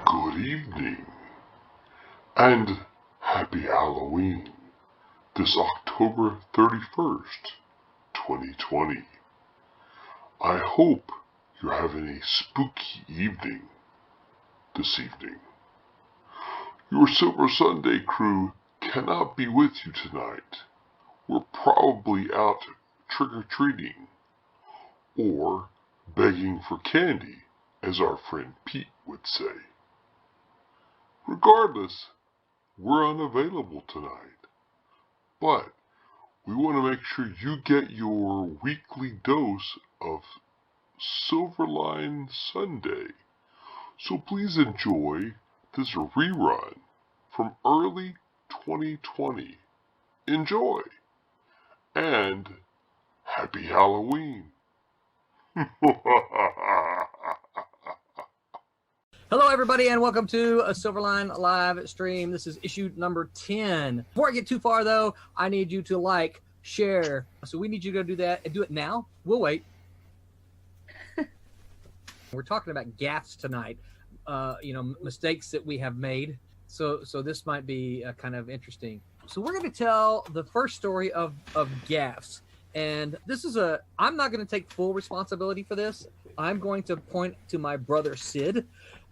Good evening, and happy Halloween this October 31st, 2020. I hope you're having a spooky evening this evening. Your Silver Sunday crew cannot be with you tonight. We're probably out trick-or-treating, or begging for candy, as our friend Pete would say. Regardless, we're unavailable tonight, but we want to make sure you get your weekly dose of Silverline Sunday. So please enjoy this rerun from early 2020. Enjoy! And happy Halloween! Hello, everybody, and welcome to a Silverline live stream. This is issue number 10. Before I get too far, though, I need you to like, share. So we need you to go do that and do it now. We'll wait. We're talking about gaffes tonight, mistakes that we have made. So this might be kind of interesting. So we're going to tell the first story of gaffes. And this is I'm not going to take full responsibility for this. I'm going to point to my brother Sid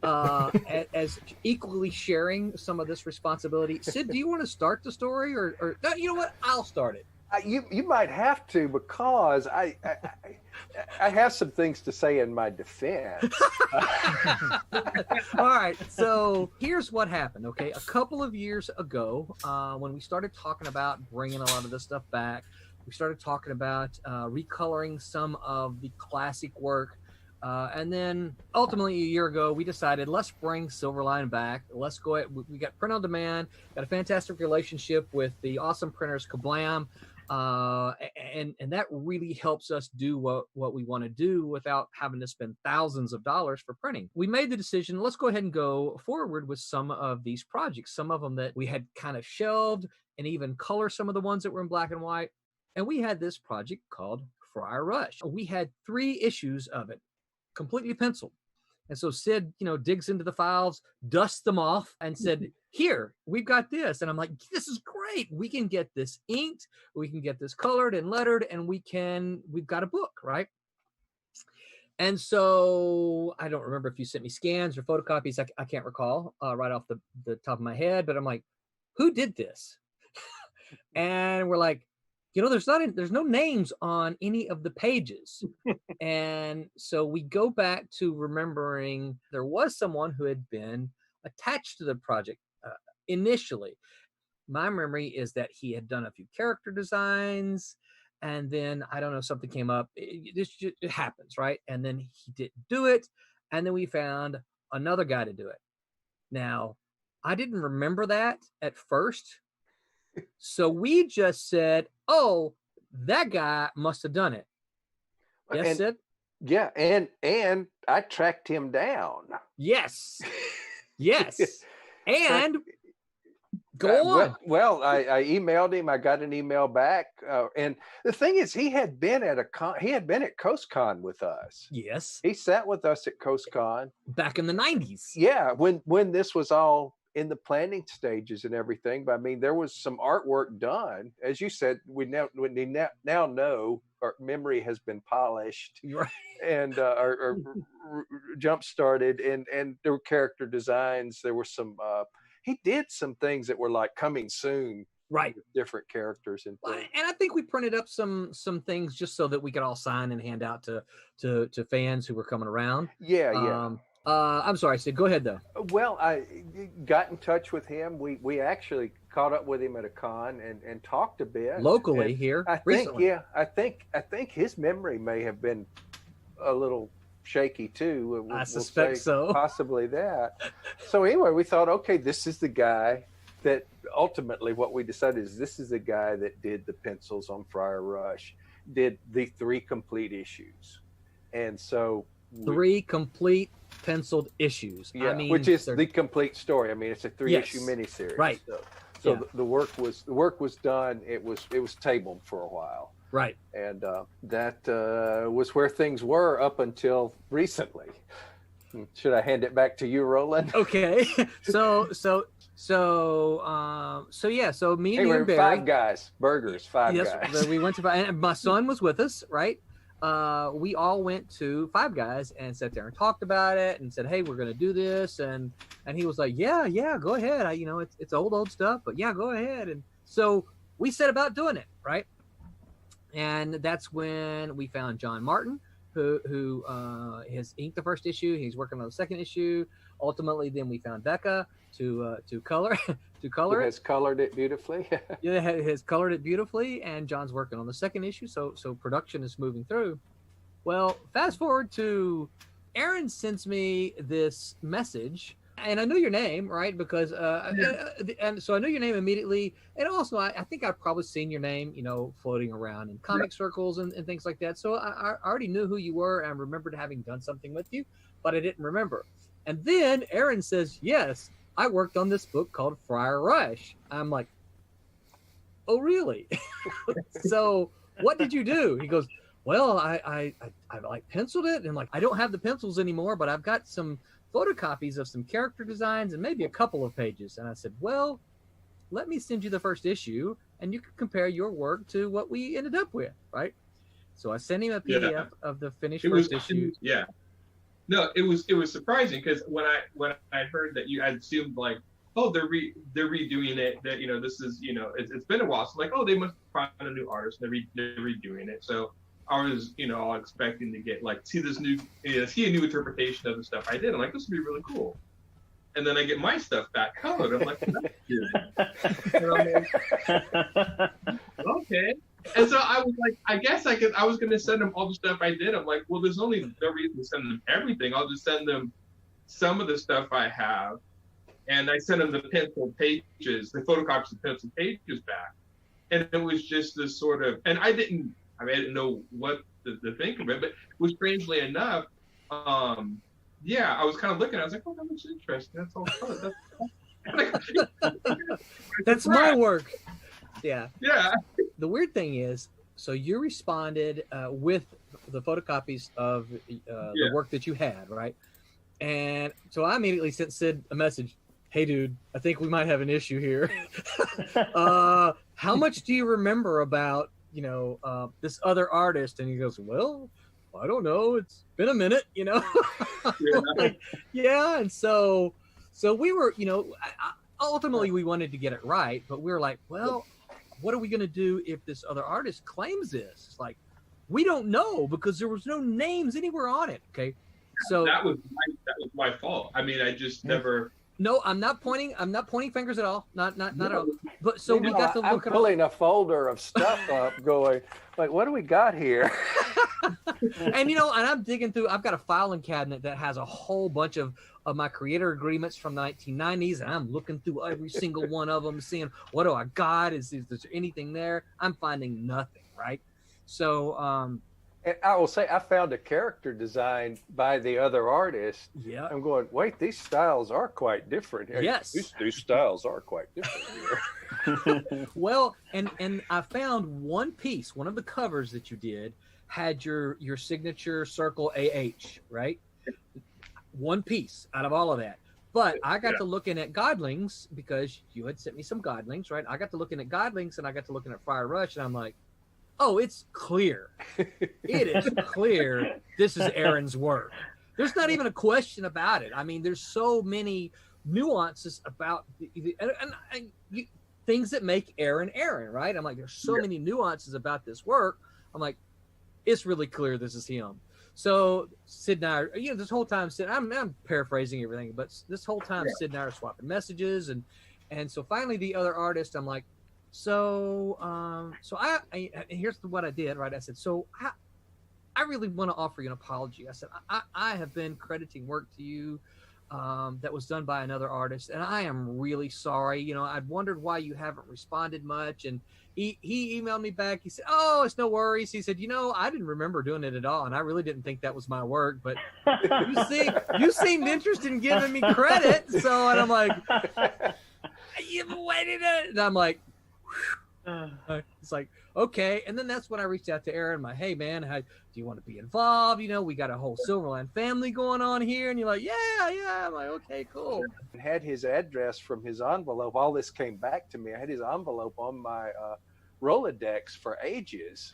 as equally sharing some of this responsibility. Sid, do you want to start the story, or you know what? I'll start it. You might have to, because I have some things to say in my defense. All right, so here's what happened. Okay, a couple of years ago, when we started talking about bringing a lot of this stuff back, we started talking about recoloring some of the classic work. And then ultimately a year ago, we decided, let's bring Silverline back. Let's go ahead. We got print on demand, got a fantastic relationship with the awesome printers Kablam. And that really helps us do what we want to do without having to spend thousands of dollars for printing. We made the decision, let's go ahead and go forward with some of these projects, some of them that we had kind of shelved, and even color some of the ones that were in black and white. And we had this project called Friar Rush. We had 3 issues of it, completely penciled. And so Sid, digs into the files, dusts them off, and said, here, we've got this. And I'm like, this is great. We can get this inked, we can get this colored and lettered, and we've got a book, right? And so I don't remember if you sent me scans or photocopies. I can't recall right off the top of my head, but I'm like, who did this? And we're like, there's no names on any of the pages. And so we go back to remembering there was someone who had been attached to the project initially. My memory is that he had done a few character designs, and then, I don't know, something came up. It happens, right? And then he didn't do it. And then we found another guy to do it. Now, I didn't remember that at first. So we just said, oh, that guy must have done it. Yes, Sid? Yeah, and I tracked him down. Yes. And go on. Well, I emailed him. I got an email back, and the thing is, he had been at CoastCon with us. Yes, he sat with us at CoastCon back in the 90s. Yeah, when this was all in the planning stages and everything. But I mean, there was some artwork done. As you said, we now know our memory has been polished, right, and or jump started, and there were character designs. There were some he did some things that were like coming soon, right, different characters and things. And I think we printed up some things just so that we could all sign and hand out to fans who were coming around. Yeah. I'm sorry, Sid. Go ahead, though. Well, I got in touch with him. We actually caught up with him at a con and talked a bit locally here. Recently. I think his memory may have been a little shaky too. I suspect so. Possibly that. So anyway, we thought, okay, this is the guy that ultimately what we decided is this is the guy that did the pencils on Friar Rush, did the 3 complete issues, and so 3 complete penciled issues. Yeah, I mean, which is the complete story. I mean, it's a 3-issue miniseries. Right. So yeah. the work was done. It was tabled for a while. Right. And that was where things were up until recently. Should I hand it back to you, Roland? Okay. So yeah. So me and you Anyway, and Barry. Five Guys burgers. Five Yes, Guys. we went to, and my son was with us, right? We all went to Five Guys and sat there and talked about it and said, "Hey, we're going to do this," and he was like, "Yeah, go ahead. It's old stuff, but yeah, go ahead." And so we set about doing it, right? And that's when we found John Martin, who has inked the first issue. He's working on the second issue. Ultimately, then we found Becca to color Who has colored it beautifully. Yeah, has colored it beautifully, and John's working on the second issue, so production is moving through. Well, fast forward to Aaron sends me this message, and I knew your name, right? Because and so I knew your name immediately, and also I think I've probably seen your name, floating around in comic circles and things like that. So I already knew who you were, and I remembered having done something with you, but I didn't remember. And then Aaron says, "Yes, I worked on this book called Friar Rush." I'm like, "Oh, really?" So what did you do? He goes, "Well, I like penciled it, and like I don't have the pencils anymore, but I've got some photocopies of some character designs and maybe a couple of pages." And I said, "Well, let me send you the first issue, and you can compare your work to what we ended up with, right?" So I sent him a PDF of the finished first issue. Yeah. No, it was surprising because when I heard that I assumed like, oh, they're redoing it, that this is it's been a while, so like, oh, they must find a new artist, they're redoing it. So I was all expecting to get like see a new interpretation of the stuff I did. I'm like, this would be really cool. And then I get my stuff back colored. I'm like, that's good. Okay. And so I was like, I guess I was going to send them all the stuff I did. I'm like, well, there's only no reason to send them everything. I'll just send them some of the stuff I have. And I sent them the pencil pages, the photocopies of pencil pages back. And it was just this sort of, and I didn't know what to think of it, but it was strangely enough, I was kind of looking, I was like, oh, that looks interesting. That's all colored. That's my work. Yeah. Yeah. The weird thing is, so you responded with the photocopies of the work that you had, right? And so I immediately sent Sid a message. "Hey, dude, I think we might have an issue here. How much do you remember about, this other artist?" And he goes, "Well, I don't know. It's been a minute, Like, yeah. And so we were, ultimately we wanted to get it right, but we were like, well, what are we going to do if this other artist claims this? It's like, we don't know because there was no names anywhere on it. Okay. So that was my fault. I mean, I just never. No, I'm not pointing fingers at all. Not at all. But so we got to look I'm pulling a folder of stuff up going, like, what do we got here? And and I'm digging through. I've got a filing cabinet that has a whole bunch of my creator agreements from the 1990s, and I'm looking through every single one of them, seeing what do I got? Is there anything there? I'm finding nothing, right? So and I will say I found a character design by the other artist. Yeah. I'm going, wait, these styles are quite different. Yes. These styles are quite different here. Well, and I found one piece, one of the covers that you did had your signature circle AH, right? One piece out of all of that. But I got to looking at Godlings because you had sent me some Godlings, right? I got to looking at Godlings and I got to looking at Friar Rush, and I'm like, oh, it's clear. It is clear this is Aaron's work. There's not even a question about it. I mean, there's so many nuances about things that make Aaron, right? I'm like, there's so many nuances about this work. I'm like, it's really clear this is him. So Sid and I are, this whole time, I'm paraphrasing everything, but this whole time Sid and I are swapping messages. And so finally the other artist, I'm like, so I here's what I did, right? I said, so I really want to offer you an apology. I said, I have been crediting work to you that was done by another artist, and I am really sorry. I'd wondered why you haven't responded much. And he emailed me back. He said, oh, it's no worries. He said, I didn't remember doing it at all, and I really didn't think that was my work, but you seemed interested in giving me credit. So, and I'm like, you've waited, and I'm like, it's like, Okay. And then that's when I reached out to Aaron. Hey man, do you want to be involved? We got a whole Silverland family going on here. And you're like, yeah. I'm like, okay, cool. And had his address from his envelope. All this came back to me. I had his envelope on my Rolodex for ages,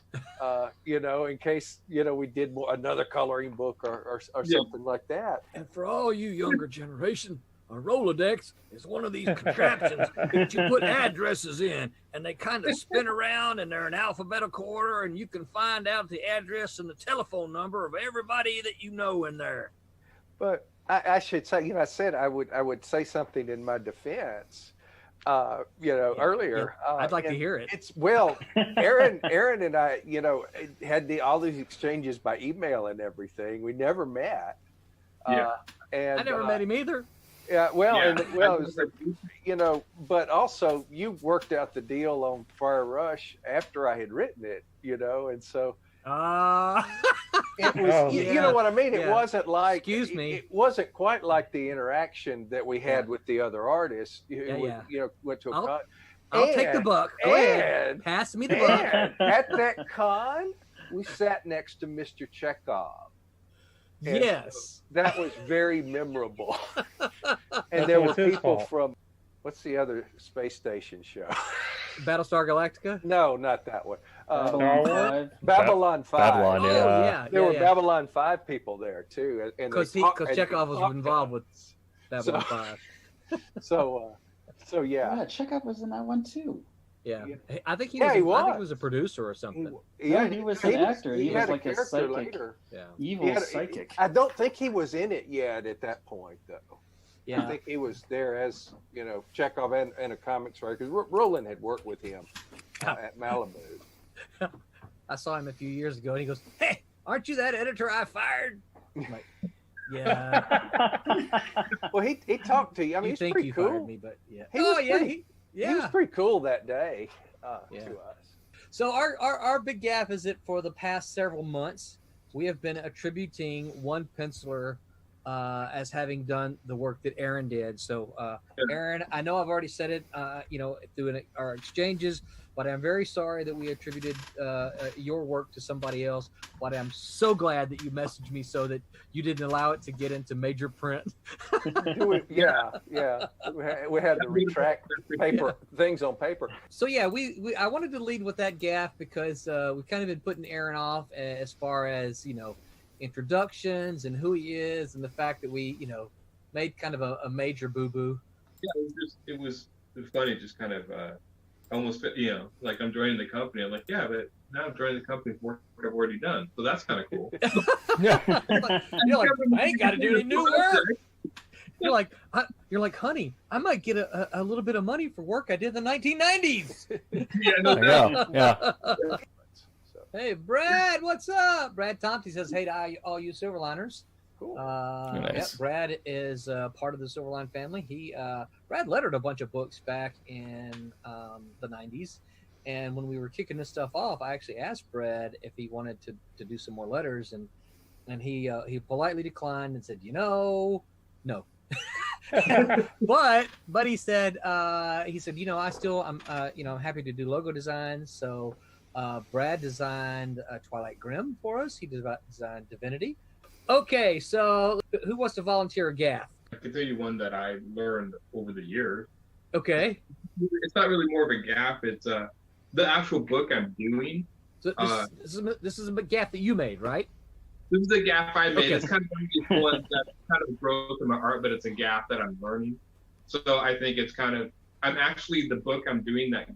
in case, we did another coloring book or something like that. And for all you younger generation, a Rolodex is one of these contraptions that you put addresses in, and they kind of spin around, and they're in alphabetical order, and you can find out the address and the telephone number of everybody that you know in there. But I should say, I said I would say something in my defense. Earlier. I'd like to hear it. Aaron and I, had all these exchanges by email and everything. We never met. And I never met him either. Yeah, it was, but also you worked out the deal on Fire Rush after I had written it, and so it was, you know what I mean? It wasn't like, excuse me, it wasn't quite like the interaction that we had with the other artists who went to a con. I'll take the buck. Go ahead. Pass me the buck. At that con, we sat next to Mr. Chekhov. And yes. That was very memorable. And there were people from, what's the other space station show? Battlestar Galactica? No, not that one. Babylon 5. Babylon 5. Babylon, yeah. Oh, yeah. There were Babylon 5 people there, too. Because Chekhov was involved with Babylon 5. So yeah. Yeah, Chekhov was in that one, too. Yeah. I think he was. I think he was a producer or something. He was an actor. He was like a psychic. Later. Yeah. Evil psychic. I don't think he was in it yet at that point, though. Yeah. I think he was there as, Chekhov and a comics writer. Because Roland had worked with him at Malibu. I saw him a few years ago, and he goes, "Hey, aren't you that editor I fired?" I'm like, yeah. Well, he talked to you. I mean, you he's think pretty you cool. fired me, but yeah. He was pretty cool that day to us. So our big gap is that for the past several months, we have been attributing one penciler as having done the work that Aaron did. So Aaron, I know I've already said it, through our exchanges, but I'm very sorry that we attributed your work to somebody else. But I'm so glad that you messaged me so that you didn't allow it to get into major print. Yeah. We had to retract things on paper. So yeah, I wanted to lead with that gaff because we've kind of been putting Aaron off as far as introductions and who he is, and the fact that we made kind of a major boo-boo. Yeah, it was funny, just kind of almost like I'm joining the company. I'm like, yeah, but now I'm joining the company for work I've already done, so that's kind of cool. You're like, I ain't got to do any new work. You're like, honey, I might get a little bit of money for work I did in the 1990s. Yeah. Hey, Brad, what's up? Brad Thompson says, hey to all you Silverliners. Cool. Nice. Yeah, Brad is part of the Silverline family. Brad lettered a bunch of books back in the 90s. And when we were kicking this stuff off, I actually asked Brad if he wanted to do some more letters. And he politely declined and said, no. but he said, I'm happy to do logo designs. So Brad designed Twilight Grim for us. He designed Divinity. Okay, so who wants to volunteer a gaff? I can tell you one that I learned over the years. Okay. It's not really more of a gap. It's the actual book I'm doing. So this is a gaff that you made, right? This is a gap I made. Okay. It's kind of one of these ones that's kind of growth in my art, but it's a gap that I'm learning. So I think it's I'm actually, the book I'm doing, that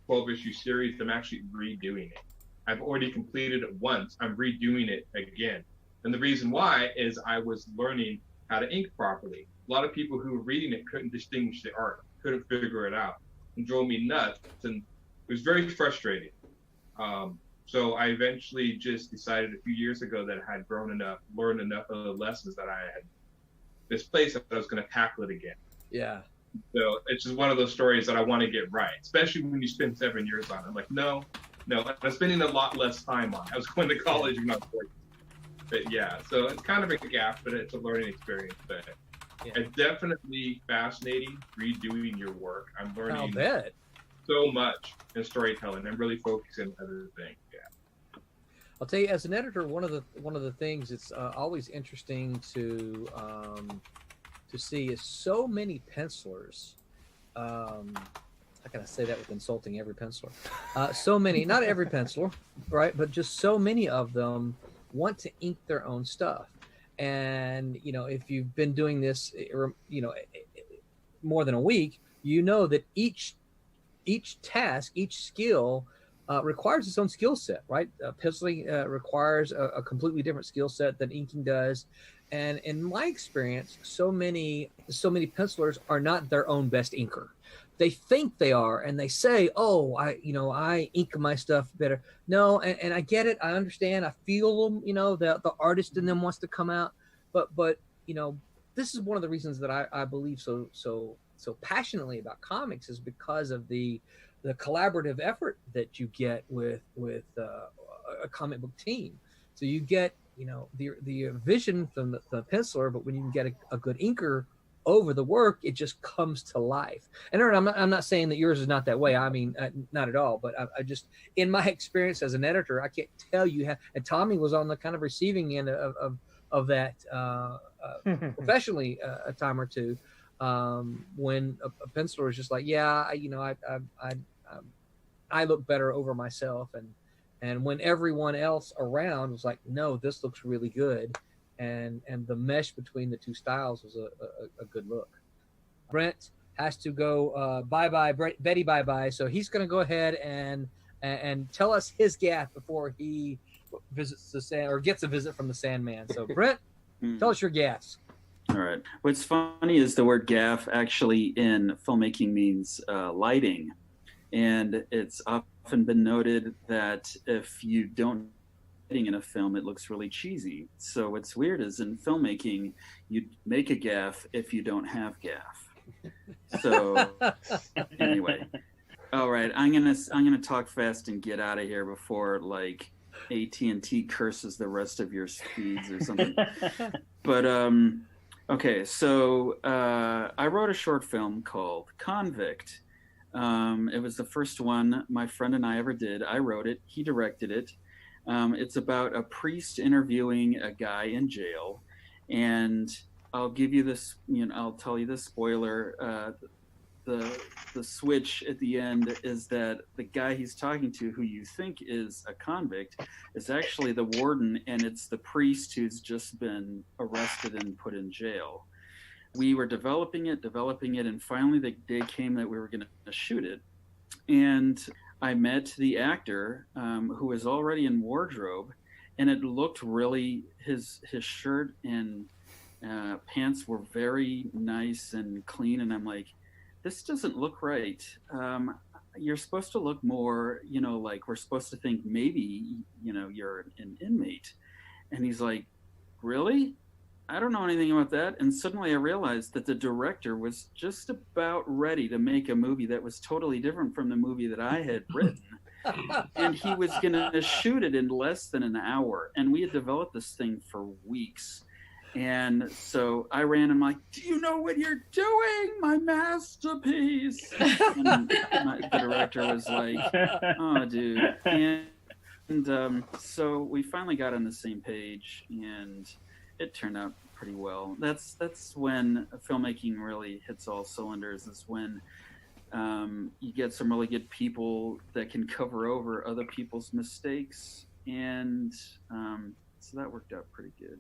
12-issue series, I'm actually redoing it. I've already completed it once. I'm redoing it again. And the reason why is I was learning how to ink properly. A lot of people who were reading it couldn't distinguish the art, couldn't figure it out, and drove me nuts. And it was very frustrating. So I eventually just decided a few years ago that I had learned enough of the lessons that I had misplaced, that I was going to tackle it again. Yeah. So it's just one of those stories that I want to get right, especially when you spend 7 years on it. I'm like, no, I'm spending a lot less time on it. I was going to college and not working. But yeah, so it's kind of a gap, but it's a learning experience. But it's definitely fascinating redoing your work. I'm learning I'll bet. so much in storytelling and really focusing on other things. Yeah. I'll tell you, as an editor, one of the things it's always interesting to see is so many pencilers. How can I say that with insulting every penciler? So many, not every penciler, right? But just so many of them want to ink their own stuff. And, you know, if you've been doing this, you know, more than a week, you know that each task, each skill requires its own skill set, right? Penciling requires a completely different skill set than inking does. And in my experience, so many pencilers are not their own best inker. They think they are, and they say, "Oh, I ink my stuff better." No, and I get it. I understand. I feel them. You know, the artist in them wants to come out, but you know, this is one of the reasons that I believe so passionately about comics is because of the collaborative effort that you get with a comic book team. So you get, you know, the vision from the penciler, but when you can get a good inker over the work, it just comes to life. And Aaron, I'm not saying that yours is not that way. I mean, not at all. But I just, in my experience as an editor, I can't tell you how. And Tommy was on the kind of receiving end of that professionally a time or two, when a penciler is just like, yeah, I look better over myself, and when everyone else around was like, no, this looks really good. And the mesh between the two styles was a good look. Brent has to go bye-bye, Betty bye-bye. So he's going to go ahead and tell us his gaff before he visits the sand or gets a visit from the Sandman. So Brent, tell us your gaffs. All right. What's funny is the word gaff actually in filmmaking means lighting. And it's often been noted that if you don't in a film, it looks really cheesy. So what's weird is in filmmaking, you make a gaff if you don't have gaff. So anyway, all right, I'm gonna talk fast and get out of here before like AT&T curses the rest of your speeds or something. But okay, so I wrote a short film called Convict. It was the first one my friend and I ever did. I wrote it, he directed it. It's about a priest interviewing a guy in jail, and I'll give you this. You know, I'll tell you the spoiler. The switch at the end is that the guy he's talking to, who you think is a convict, is actually the warden, and it's the priest who's just been arrested and put in jail. We were developing it, and finally the day came that we were going to shoot it, and I met the actor who was already in wardrobe, and it looked really, his shirt and pants were very nice and clean, and I'm like, this doesn't look right. You're supposed to look more, you know, like we're supposed to think maybe, you know, you're an inmate. And he's like, really? I don't know anything about that. And suddenly I realized that the director was just about ready to make a movie that was totally different from the movie that I had written. And he was going to shoot it in less than an hour. And we had developed this thing for weeks. And so I ran and I'm like, do you know what you're doing? My masterpiece. And the director was like, oh, dude. And so we finally got on the same page, and it turned out pretty well. That's when filmmaking really hits all cylinders, is when you get some really good people that can cover over other people's mistakes. And so that worked out pretty good.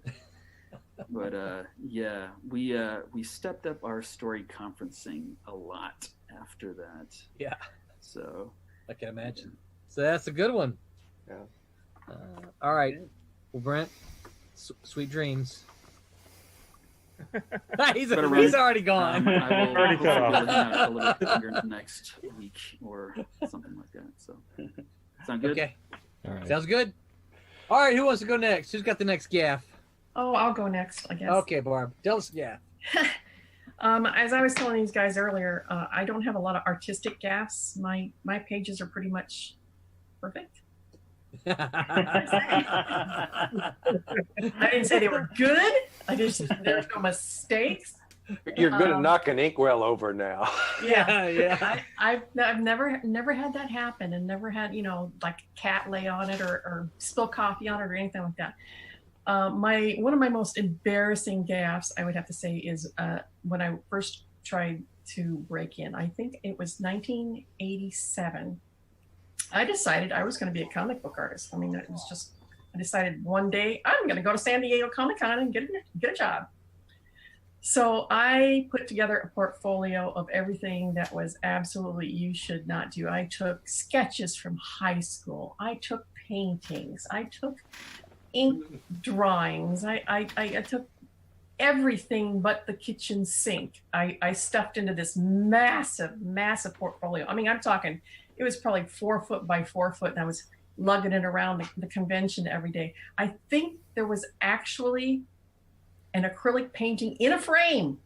But yeah, we stepped up our story conferencing a lot after that. Yeah. So I can imagine. So that's a good one. Yeah. All right. Well, Brent, sweet dreams. he's already gone. I will Already cut off. a little bit longer next week or something like that. So sound good? Okay. All right. Sounds good. All right. Who wants to go next? Who's got the next gaff? Oh, I'll go next, I guess. Okay, Barb. Tell us gaff. As I was telling these guys earlier, I don't have a lot of artistic gaffes. My pages are pretty much perfect. I didn't say they were good. There's no mistakes. You're going to knock an inkwell over now. Yeah. I've never had that happen, and never had, like a cat lay on it or spill coffee on it or anything like that. One of my most embarrassing gaffes, I would have to say, is when I first tried to break in. I think it was 1987. I decided I was going to be a comic book artist. I mean, it was just, I decided one day I'm going to go to San Diego Comic-Con and get a job. So I put together a portfolio of everything that was absolutely you should not do. I took sketches from high school. I took paintings. I took ink drawings. I took everything but the kitchen sink. I stuffed into this massive portfolio. I mean, I'm talking, it was probably 4 foot by 4 foot, and I was lugging it around the convention every day. I think there was actually an acrylic painting in a frame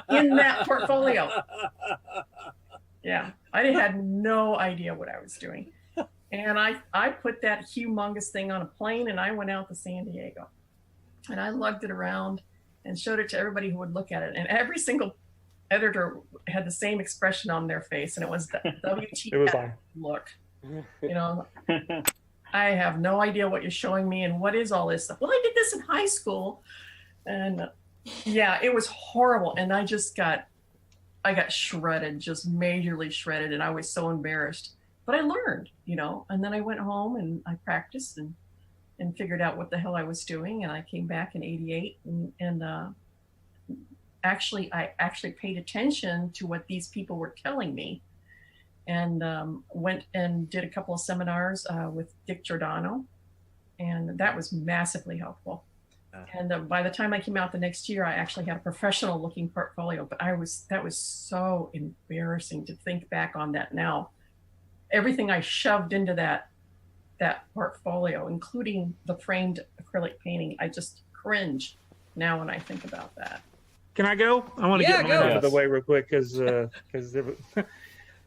in that portfolio. Yeah, I had no idea what I was doing. And I put that humongous thing on a plane, and I went out to San Diego. And I lugged it around and showed it to everybody who would look at it. And every single editor had the same expression on their face, and it was the WTF It was like, look. I have no idea what you're showing me, and what is all this stuff? Well, I did this in high school, and yeah, it was horrible. And I got shredded, just majorly shredded, and I was so embarrassed. But I learned, and then I went home and I practiced and figured out what the hell I was doing. And I came back in '88 and I actually paid attention to what these people were telling me, and went and did a couple of seminars with Dick Giordano, and that was massively helpful. And by the time I came out the next year, I actually had a professional looking portfolio, but that was so embarrassing to think back on that now. Everything I shoved into that portfolio, including the framed acrylic painting, I just cringe now when I think about that. can I go? I want to get mine out of the way real quick because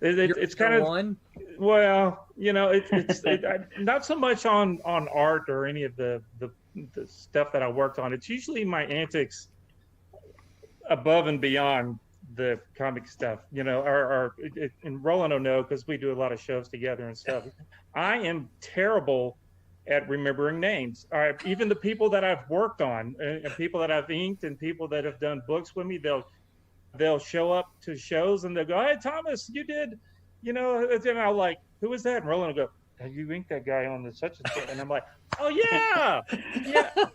it's kind of one. Well, it's not so much on art or any of the stuff that I worked on. It's usually my antics above and beyond the comic stuff, and Roland will know because we do a lot of shows together and stuff. I am terrible at remembering names. Even the people that I've worked on, and people that I've inked, and people that have done books with me, they'll show up to shows and they'll go, "Hey, Thomas, you did, and I'm like, who is that?" And Roland will go, "Have you inked that guy on the such and such?" And I'm like, "Oh yeah."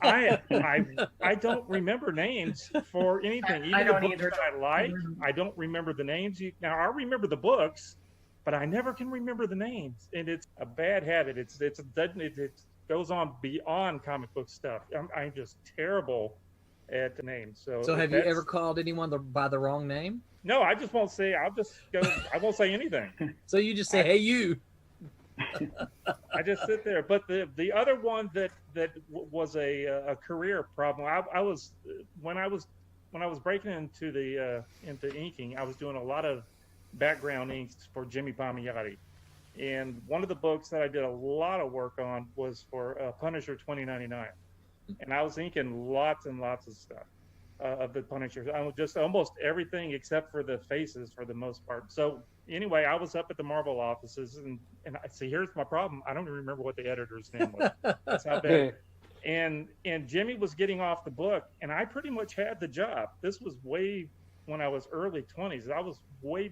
I don't remember names for anything. Even the books that I like, I don't remember the names. Now I remember the books, but I never can remember the names, and it's a bad habit. It goes on beyond comic book stuff. I'm just terrible at the names. So have you ever called anyone by the wrong name? No, I just won't say. I'll just go. I won't say anything. So you just say, "Hey, you." I just sit there. But the other one that was a career problem. I was when I was breaking into into inking, I was doing a lot of background inks for Jimmy Palmiotti, and one of the books that I did a lot of work on was for Punisher 2099, and I was inking lots and lots of stuff of the Punisher. I was just almost everything except for the faces for the most part. So anyway, I was up at the Marvel offices, and I see, here's my problem. I don't even remember what the editor's name was. That's how bad. And Jimmy was getting off the book, and I pretty much had the job. This was way when I was early 20s.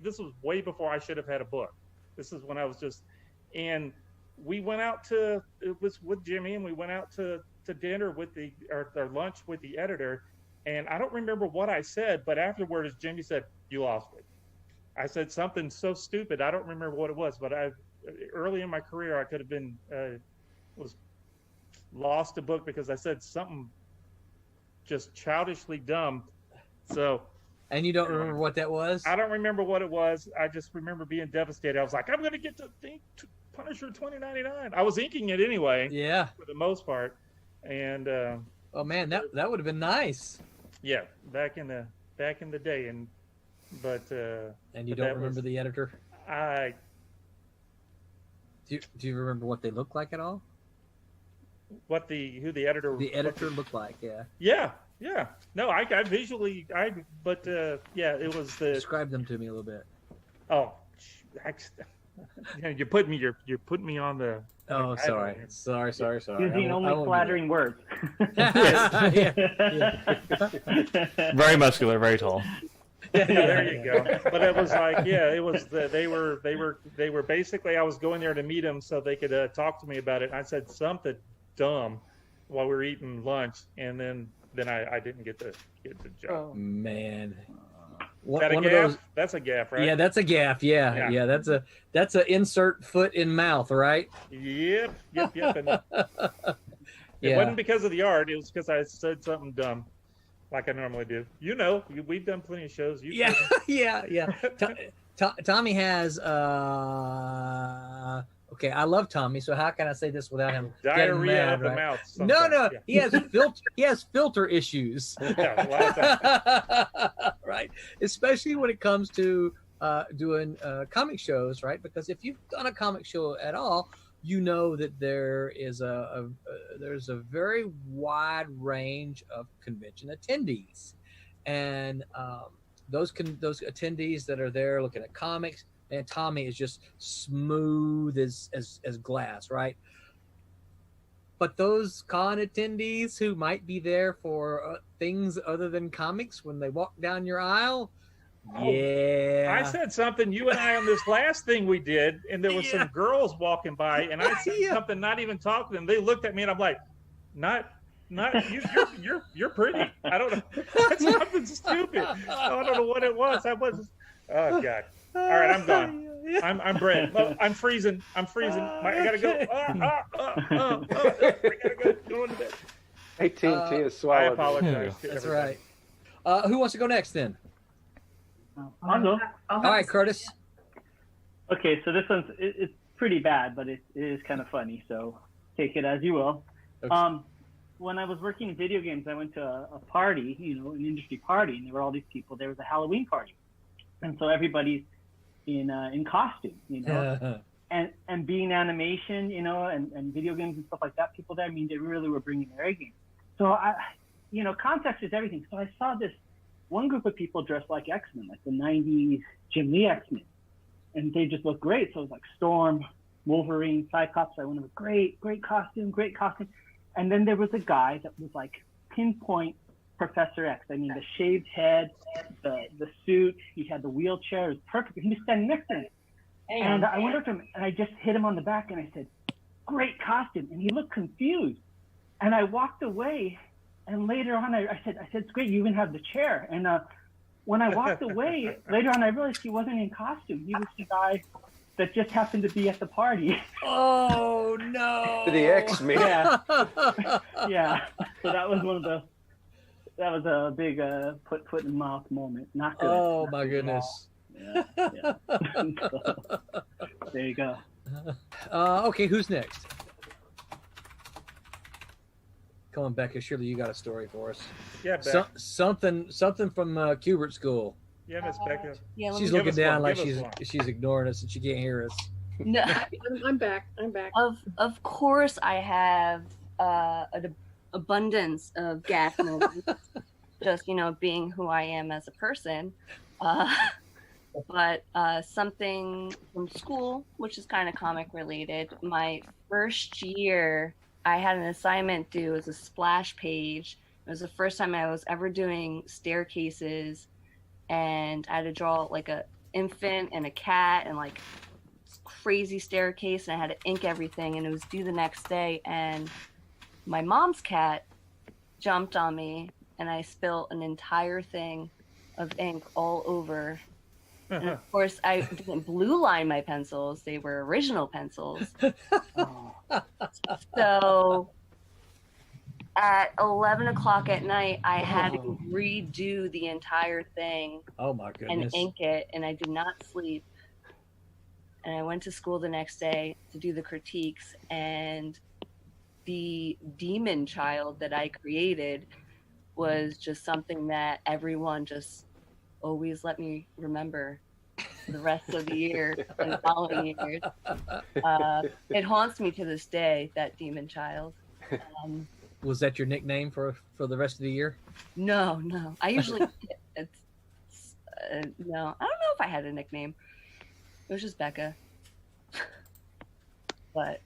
This was way before I should have had a book. This is when I was just, and we went out it was with Jimmy, and we went out to dinner with or lunch with the editor. And I don't remember what I said, but afterwards, Jimmy said, "You lost me." I said something so stupid. I don't remember what it was, but early in my career, I could have been, was lost a book because I said something just childishly dumb. So. And you don't remember what that was? I don't remember what it was. I just remember being devastated. I was like, I'm going to get to think Punisher 2099. I was inking it anyway. Yeah. For the most part. And, oh man, that would have been nice. Yeah. Back in the day. And you don't remember the editor? Do you remember what they looked like at all? Who the editor? The editor looked like, yeah. Yeah, Yeah. No, I visually, yeah, it was the. Describe them to me a little bit. Oh, you're putting me on the. Oh, sorry. Using only flattering words. Very muscular, very tall. Yeah, there you go. But it was like, yeah, it was they were basically, I was going there to meet them so they could talk to me about it. I said something dumb while we were eating lunch, and then I didn't get the job. Oh, man. Is that a gaff? That's a gaff, right? Yeah, that's a gaff. Yeah. That's a insert foot in mouth, right? Yep. And it wasn't because of the art. It was because I said something dumb, like I normally do. You know, we've done plenty of shows. Yeah. Tommy has. Okay, I love Tommy. So how can I say this without him getting diarrhea mad, of the right? mouth? No. sometimes. Yeah. He has filter issues. Yeah, a lot of times. Right, especially when it comes to doing comic shows, right? Because if you've done a comic show at all, you know that there is there's a very wide range of convention attendees, and those attendees that are there looking at comics, and Tommy is just smooth as glass, right? But those con attendees who might be there for things other than comics, when they walk down your aisle, yeah. I said something, you and I, on this last thing we did, and there was some girls walking by, and I said something, not even talking to them. They looked at me, and I'm like, not you're pretty. I don't know. That's something stupid. I don't know what it was. Oh God. All right, I'm gone. I'm Brett. I'm freezing. I gotta go. I gotta go. Going to bed. AT&T is swallowed. I apologize. That's right. Who wants to go next then? I'll go. All right, Curtis. Okay, so this one's it's pretty bad, but it is kind of funny. So take it as you will. Okay. When I was working in video games, I went to a party, an industry party, and there were all these people. There was a Halloween party, and so everybody's in costume, and being animation, and video games and stuff like that, people there, I mean, they really were bringing their A game. So context is everything. So I saw this one group of people dressed like X-Men, like the 90s Jim Lee X-Men, and they just looked great. So it was like Storm, Wolverine, Cyclops. I went with great costume. And then there was a guy that was like pinpoint Professor X. I mean, the shaved head, the suit, he had the wheelchair. It was perfect. He was standing next to me. And I went up to him, and I just hit him on the back, and I said, great costume. And he looked confused. And I walked away, and later on, I said, it's great. You even have the chair. And when I walked away, later on, I realized he wasn't in costume. He was the guy that just happened to be at the party. Oh, no. The X-Men. Yeah. Yeah. So that was that was a big foot in mouth moment. Not good. Oh, my goodness. Yeah. So, there you go. Okay, who's next? Come on, Becca. Surely you got a story for us. Yeah, Becca. Something from Kubert School. Yeah, Miss Becca. Yeah, She's looking down like she's ignoring us and she can't hear us. No, I'm back. Of course, I have an abundance of gaff moments. Just being who I am as a person. But something from school, which is kind of comic related. My first year, I had an assignment due as a splash page. It was the first time I was ever doing staircases, and I had to draw like a infant and a cat and like crazy staircase, and I had to ink everything, and it was due the next day, and my mom's cat jumped on me, and I spilled an entire thing of ink all over. And of course, I didn't blue line my pencils. They were original pencils. So at 11 o'clock at night, I had to redo the entire thing. Oh, my goodness. And ink it, and I did not sleep. And I went to school the next day to do the critiques, and the demon child that I created was just something that everyone just always let me remember for the rest of the year and the following years. It haunts me to this day, that demon child. Was that your nickname for the rest of the year? No. I usually it's no. I don't know if I had a nickname. It was just Becca. But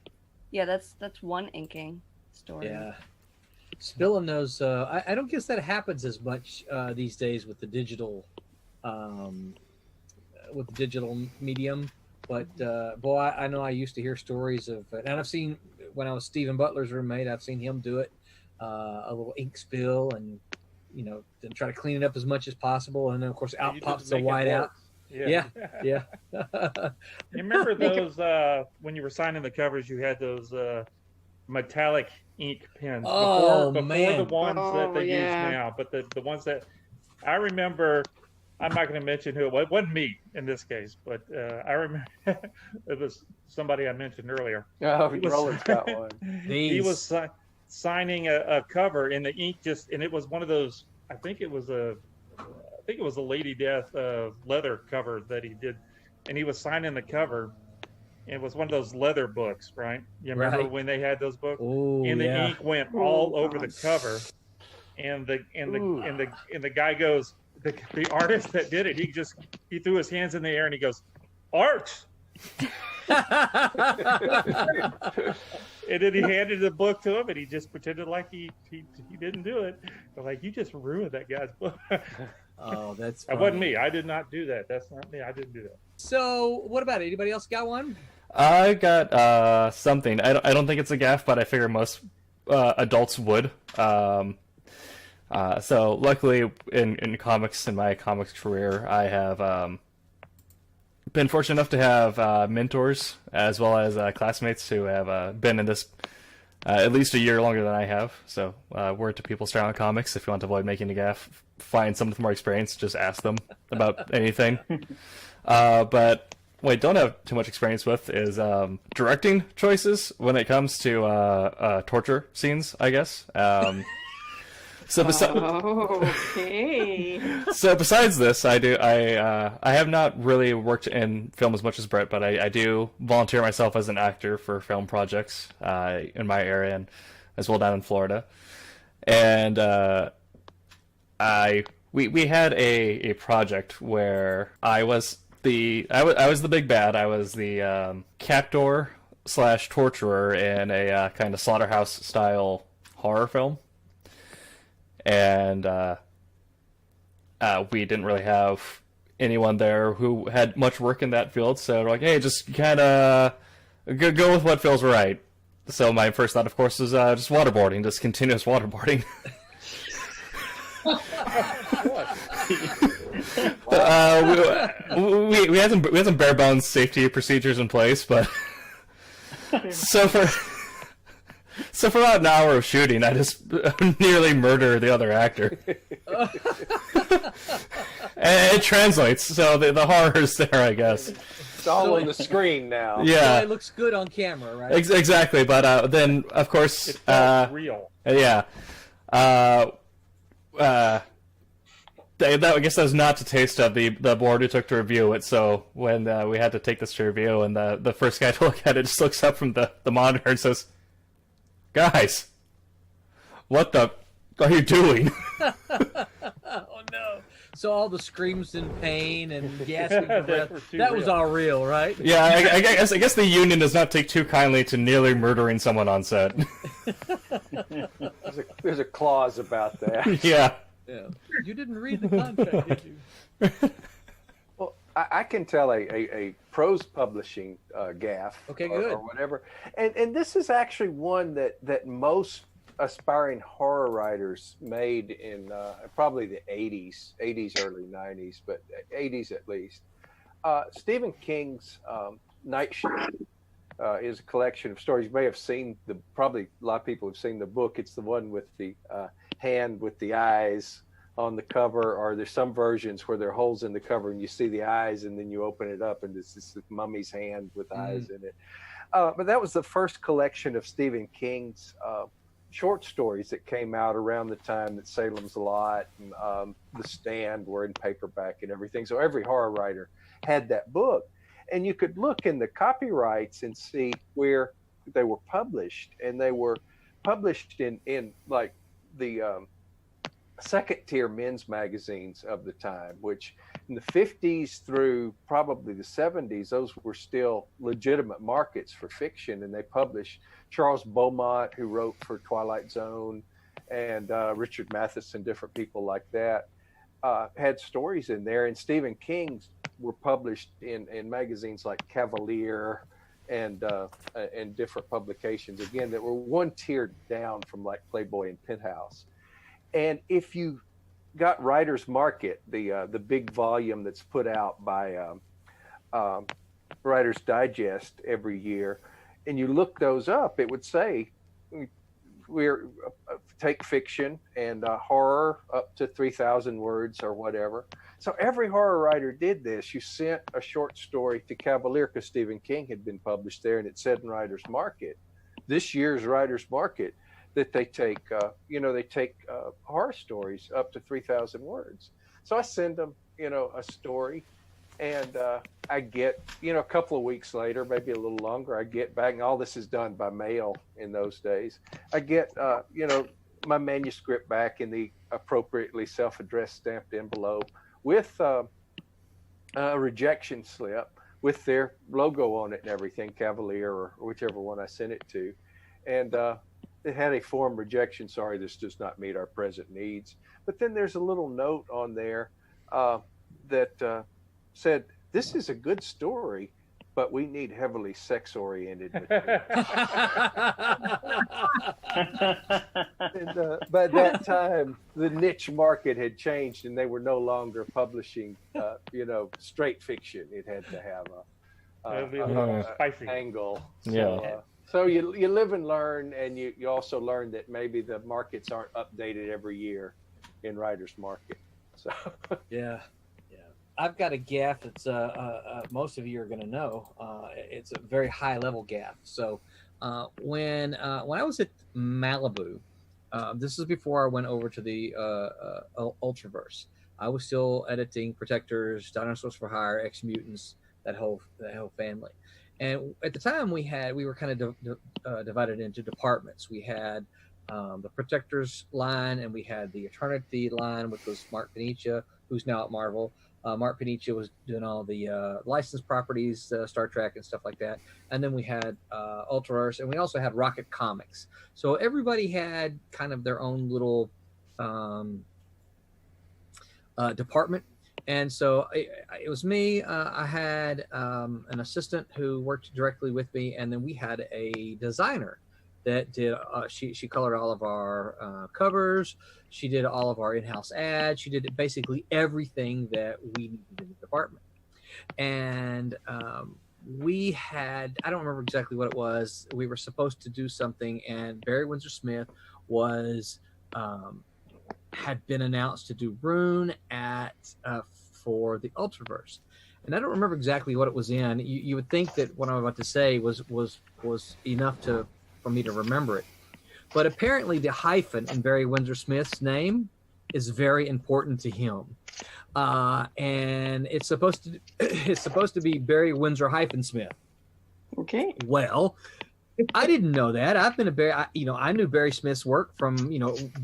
yeah, that's one inking story. Yeah. Spilling those. I don't guess that happens as much these days with the digital, medium. But boy, I know I used to hear stories of, and I've seen when I was Stephen Butler's roommate, I've seen him do it, a little ink spill, and then try to clean it up as much as possible, and then of course out pops the whiteout. Yeah. You remember those when you were signing the covers? You had those metallic ink pens before the ones that they use now. But the ones that I remember, I'm not going to mention who it was. It wasn't me in this case, but I remember it was somebody I mentioned earlier. Oh, Roland's got one. He was signing a cover, and the ink and it was one of those. I think it was a Lady Death leather cover that he did, and he was signing the cover. It was one of those leather books, right? You remember when they had those books? Oh, and the ink went all over the cover, and the guy goes, the artist that did it, he threw his hands in the air and he goes, "Art." And then he handed the book to him, and he just pretended like he didn't do it. But like, you just ruined that guy's book. Oh, that's that wasn't me. I did not do that. That's not me. I didn't do that. So, what about it? Anybody else got one? I got something. I don't think it's a gaff, but I figure most adults would. So luckily in comics, in my comics career, I have been fortunate enough to have mentors as well as classmates who have been in this at least a year longer than I have. So word to people starting on comics: if you want to avoid making a gaff, find someone with more experience. Just ask them about anything. But what I don't have too much experience with is directing choices when it comes to torture scenes, I guess. So besides this, I have not really worked in film as much as Brett, but I do volunteer myself as an actor for film projects in my area and as well down in Florida. And we had a project where I was the big bad. I was the captor / torturer in a kind of slaughterhouse style horror film. And we didn't really have anyone there who had much work in that field, so we're like, hey, just kind of go with what feels right. So my first thought, of course, is just waterboarding, just continuous waterboarding. We had some bare bones safety procedures in place, but so for about an hour of shooting, I just nearly murder the other actor. And it translates, so the horror is there, I guess. It's all on the screen now. Yeah, it looks good on camera, right? Exactly, but then, of course... It felt real. Yeah. I guess that was not the taste of the board who took to review it, so when we had to take this to review, and the first guy to look at it just looks up from the monitor and says, "Guys, what the are you doing?" Oh no! So all the screams in pain and gasping for breath, that was all real, right? Yeah, I guess the union does not take too kindly to nearly murdering someone on set. There's a clause about that. Yeah. Yeah. You didn't read the contract, did you? Well, I can tell a prose publishing gaffe, okay, good. or whatever, and this is actually one that most aspiring horror writers made in probably the 80s, early 90s, but 80s at least. Stephen King's Night Shift is a collection of stories. You may have seen probably a lot of people have seen the book. It's the one with the hand with the eyes on the cover, or there's some versions where there are holes in the cover and you see the eyes and then you open it up and it's this mummy's hand with eyes in it. But that was the first collection of Stephen King's short stories that came out around the time that Salem's Lot and The Stand were in paperback and everything. So every horror writer had that book. And you could look in the copyrights and see where they were published, and they were published in like the second tier men's magazines of the time, which in the 50s through probably the 70s, those were still legitimate markets for fiction. And they published Charles Beaumont, who wrote for Twilight Zone, and Richard Matheson, different people like that, had stories in there. And Stephen King's were published in magazines like Cavalier and different publications, again, that were one tier down from like Playboy and Penthouse. And if you got Writer's Market, the big volume that's put out by Writer's Digest every year, and you look those up, it would say we're take fiction and horror up to 3,000 words or whatever. So every horror writer did this. You sent a short story to Cavalier because Stephen King had been published there, and it said in Writer's Market, this year's Writer's Market, that they take, horror stories up to 3,000 words. So I send them, a story, and I get, a couple of weeks later, maybe a little longer, I get back, and all this is done by mail in those days. I get, my manuscript back in the appropriately self-addressed stamped envelope with a rejection slip with their logo on it and everything, Cavalier or whichever one I sent it to. And it had a form rejection. Sorry, this does not meet our present needs. But then there's a little note on there that said, this is a good story, but we need heavily sex-oriented material. And by that time, the niche market had changed, and they were no longer publishing, straight fiction. It had to have a angle. So, so you live and learn, and you also learn that maybe the markets aren't updated every year in Writer's Market. So yeah. I've got a gaff that's most of you are going to know. It's a very high level gaff. So when I was at Malibu, this is before I went over to the Ultraverse. I was still editing Protectors, Dinosaurs for Hire, Ex Mutants, that whole family. And at the time, we were kind of divided into departments. We had the Protectors line, and we had the Eternity line, which was Mark Panicia, who's now at Marvel. Mark Panicia was doing all the licensed properties, Star Trek and stuff like that. And then we had Ultraverse, and we also had Rocket Comics. So everybody had kind of their own little department. And so it was me. I had an assistant who worked directly with me, and then we had a designer that did. She colored all of our covers. She did all of our in-house ads. She did basically everything that we needed in the department. And we had, I don't remember exactly what it was. We were supposed to do something, and Barry Windsor Smith had been announced to do Rune for the Ultraverse, and I don't remember exactly what it was in. You would think that what I'm about to say was enough for me to remember it, but apparently the hyphen in Barry Windsor Smith's name is very important to him, and it's supposed to be Barry Windsor Smith. Okay. Well, I didn't know that. I've been I knew Barry Smith's work from,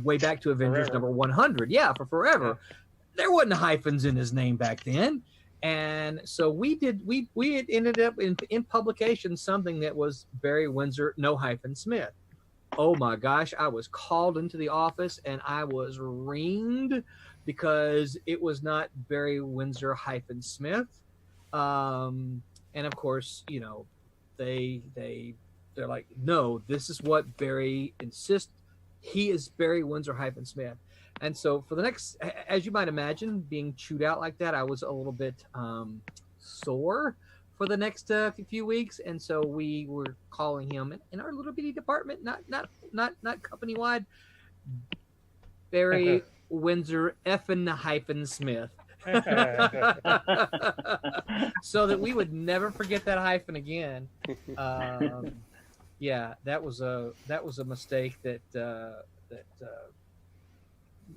way back to Avengers number 100. Yeah, for forever. Yeah. There wasn't hyphens in his name back then. And so we had ended up in publication something that was Barry Windsor, no hyphen Smith. Oh my gosh, I was called into the office and I was ringed because it was not Barry Windsor hyphen Smith. And of course, they're like, no, this is what Barry insists. He is Barry Windsor hyphen Smith. And so for the next, as you might imagine, being chewed out like that, I was a little bit sore for the next few weeks. And so we were calling him in our little bitty department, not company wide, Barry Windsor effin hyphen Smith. So that we would never forget that hyphen again. Yeah, that was a mistake that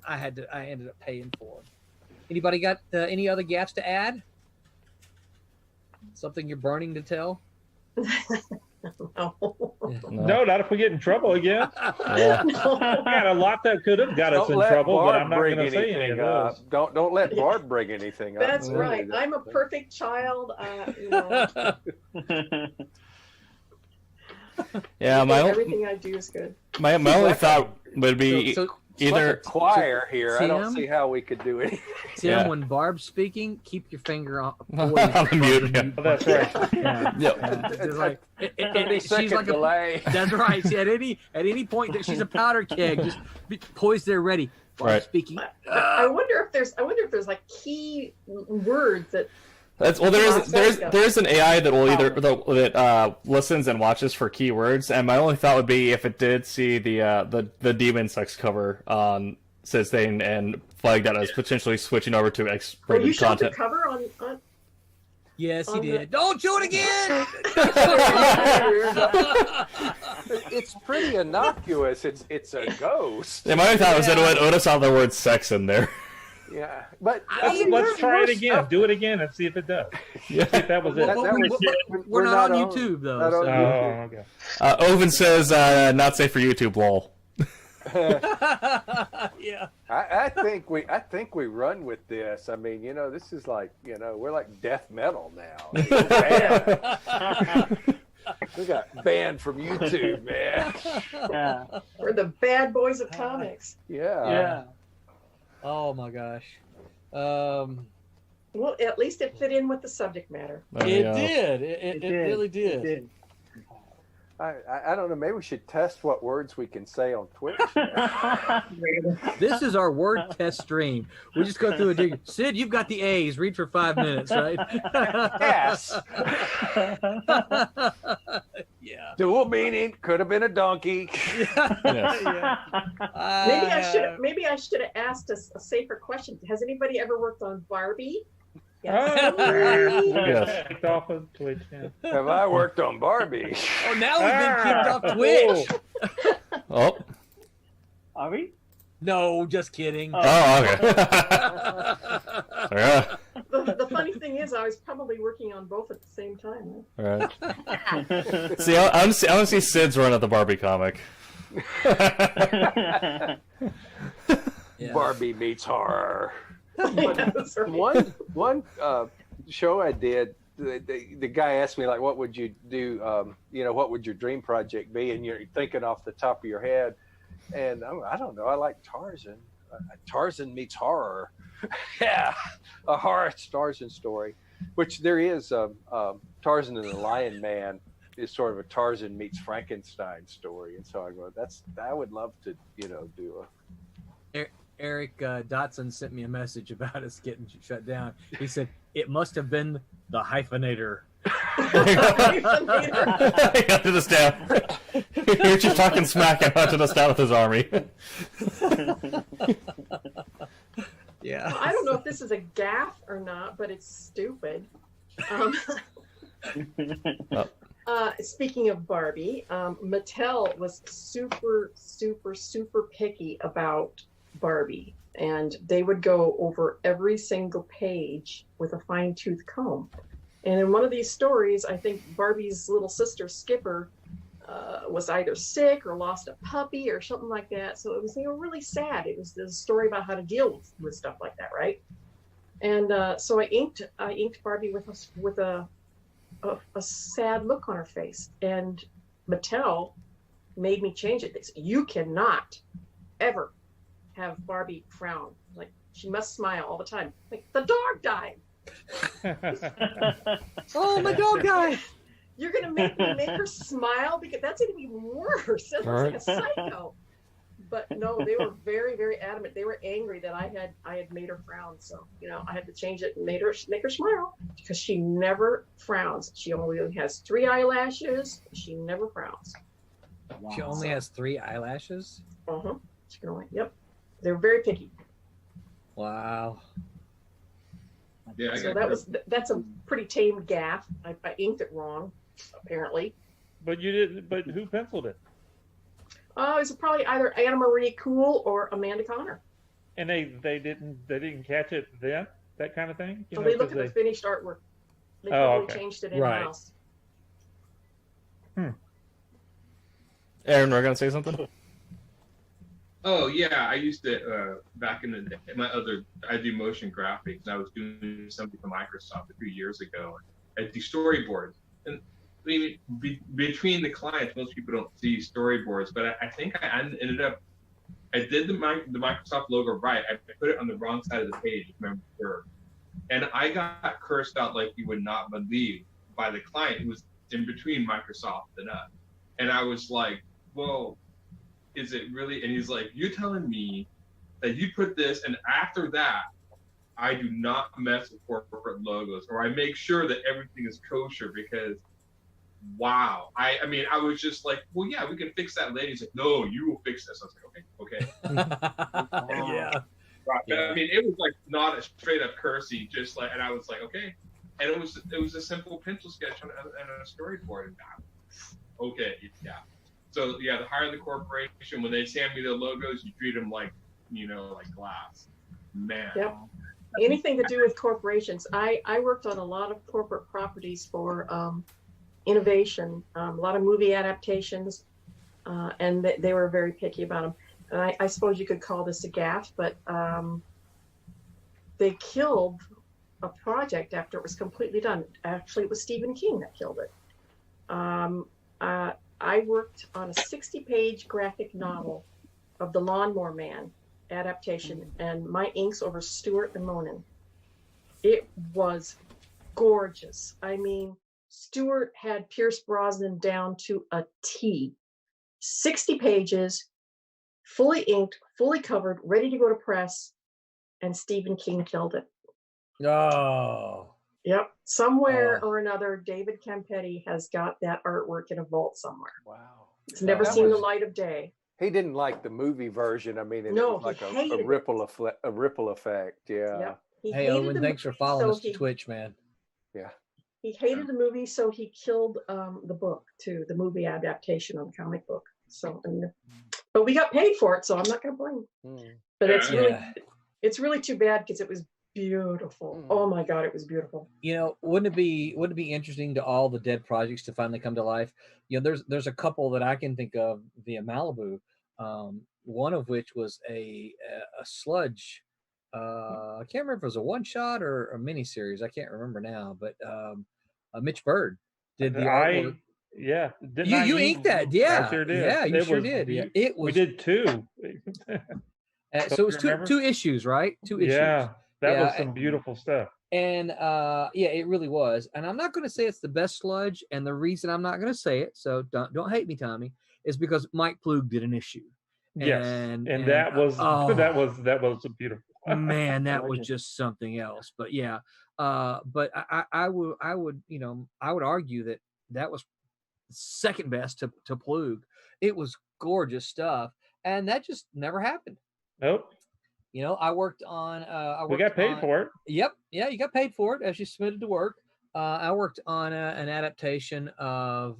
I ended up paying for. Anybody got any other gaps to add? Something you're burning to tell? No. No, not if we get in trouble again. Yeah. Got a lot that could have got us Don't in let trouble, but Barb I'm not going bring to say any of anything up. those. Don't let Barb bring anything up. That's right. I'm a perfect child. Yeah, everything I do is good. my only thought would be So, either choir here. I don't Tim? see how we could do anything. Tim, Yeah. when Barb's speaking, keep your finger on On poised the mute, above the yeah. Oh, that's right. Yeah. Yeah. It's like, she's 30-second like delay. That's right. See, at any point that she's a powder keg, just be poised there, ready. Barb Right. speaking. I wonder if there's like key words that. There's an AI that will that listens and watches for keywords, and my only thought would be if it did see the demon sex cover on Sid's thing and flagged that as potentially switching over to Well, X-rated you showed the content. cover on. Yes, he On the- did. Don't show it again. It's pretty innocuous. It's a ghost. Yeah, my only thought was that it would notice all the word sex in there. Yeah, but Let's try it again. Do it again and see if it does. See if that was it. We're not on YouTube though. not on so- Oh, okay. Oven says, not safe for YouTube, lol. Yeah. I think we run with this. I mean, this is like, we're like death metal now. We got banned from YouTube, man. Yeah. We're the bad boys of comics. Yeah. Oh my gosh. Well, at least it fit in with the subject matter. It did. It did. really It did. did. I don't know. Maybe we should test what words we can say on Twitch. This is our word test stream. We just go through a dig. Sid, you've got the A's. Read for 5 minutes, right? Yes. Yeah. Dual meaning. Could have been a donkey. Maybe I should have asked a safer question. Has anybody ever worked on Barbie? Yes. Kicked off of Twitch. Yeah. Have I worked on Barbie? Oh, now we've been kicked off Twitch. Oh. Are we? No, just kidding. Oh, okay. Yeah. The funny thing is, I was probably working on both at the same time. All right. See, I want to see Sid's run at the Barbie comic. Yeah. Barbie meets horror. That's right. One show I did, the guy asked me, like, what would you do? What would your dream project be? And you're thinking off the top of your head. And I don't know. I like Tarzan. Tarzan meets horror. Yeah, a horror Tarzan story, which there is. Tarzan and the Lion Man is sort of a Tarzan meets Frankenstein story. And so I go, I would love to, do Eric Dotson sent me a message about us getting shut down. He said, it must have been the hyphenator. Hunted us down. You're just talking smack and hunted us down with his army. Yeah. I don't know if this is a gaffe or not, but it's stupid. Speaking of Barbie, Mattel was super, super, super picky about Barbie, and they would go over every single page with a fine-tooth comb. And in one of these stories, I think Barbie's little sister Skipper was either sick or lost a puppy or something like that. So it was really sad. It was the story about how to deal with stuff like that, right? And so I inked Barbie with a sad look on her face. And Mattel made me change it. They said, you cannot ever have Barbie frown. Like, she must smile all the time. Like, the dog died. Oh, my dog died. You're gonna make her smile, because that's gonna be worse. That's like a psycho. But no, they were very, very adamant. They were angry that I had made her frown. So I had to change it and make her smile, because she never frowns. She only has 3 eyelashes. She never frowns. Wow. She only has 3 eyelashes. She can only, yep. They're very picky. Wow. Yeah, So that's a pretty tame gaff. I inked it wrong, apparently. But you didn't. But who penciled it? It was probably either Anna Marie Cool or Amanda Connor. And they didn't catch it then, that kind of thing. So they looked at the finished artwork. They probably okay. changed it in Right. house. Aaron, we're gonna say something. Oh yeah, I used to back in the day. I do motion graphics. And I was doing something for Microsoft a few years ago. I do storyboards, and I mean, between the clients, most people don't see storyboards. But I think I ended up. I did the Microsoft logo right. I put it on the wrong side of the page. Remember, and I got cursed out like you would not believe by the client who was in between Microsoft and us. And I was like, well, is it really? And he's like, you're telling me that you put this, and after that, I do not mess with corporate logos, or I make sure that everything is kosher because, wow. I mean, I was just like, well, yeah, we can fix that later. He's like, no, you will fix this. I was like, okay. Yeah. But, I mean, it was like not a straight up cursing, just like, and I was like, okay. And it was a simple pencil sketch and a storyboard. And okay, yeah. So yeah, the higher the corporation, when they send me the logos, you treat them like, like glass. Man. Yep. Anything to do with corporations. I worked on a lot of corporate properties for innovation, a lot of movie adaptations, and they were very picky about them. And I suppose you could call this a gaffe, but they killed a project after it was completely done. Actually, it was Stephen King that killed it. I worked on a 60-page graphic novel of the Lawnmower Man adaptation, and my inks over Stewart and Monin. It was gorgeous. I mean, Stewart had Pierce Brosnan down to a T. 60 pages, fully inked, fully covered, ready to go to press, and Stephen King killed it. Oh. Yep. Somewhere or another, David Campetti has got that artwork in a vault somewhere. Wow. It's never seen the light of day. He didn't like the movie version. I mean, it No, was like he a ripple effect. Yeah. Yep. He Hey, hated Owen, the thanks for movie, following so us to Twitch, man. Yeah. He hated the movie, so he killed the book too, the movie adaptation of the comic book. So, but we got paid for it, so I'm not going to blame. But it's really too bad because it was beautiful. Oh my God, it was beautiful. Wouldn't it be interesting to all the dead projects to finally come to life? There's a couple that I can think of via Malibu. One of which was a sludge. I can't remember if it was a one shot or a mini series. I can't remember now, but Mitch Bird did the artwork. Yeah, you inked that, yeah. I sure did. Yeah, you sure did. Yeah, it was. We did two. So it was two issues, right? 2 issues. Yeah, that was some beautiful stuff. And it really was. And I'm not going to say it's the best sludge. And the reason I'm not going to say it, so don't hate me, Tommy, is because Mike Plug did an issue. Yes, and that was that was beautiful. Man, that was just something else. But yeah, but I would argue that was second best to Plug. It was gorgeous stuff, and that just never happened. Nope. I worked on. We got paid for it. Yep. Yeah, you got paid for it as you submitted to work. I worked on an adaptation of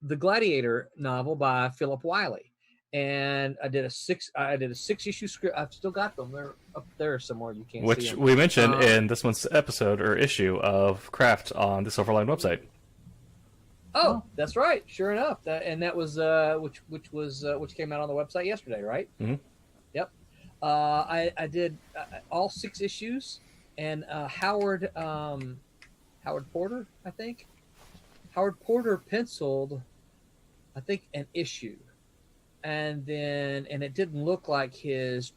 the Gladiator novel by Philip Wiley, and I did a 6-issue script. I've still got them. They're up there somewhere. You can't see which them. we mentioned in this month's episode or issue of Craft on the Silverline website. Oh, that's right. Sure enough, that was which came out on the website yesterday, right? Mm-hmm. Yep. I did all 6 issues, and Howard Porter, I think. Howard Porter penciled, I think, an issue, and it didn't look like his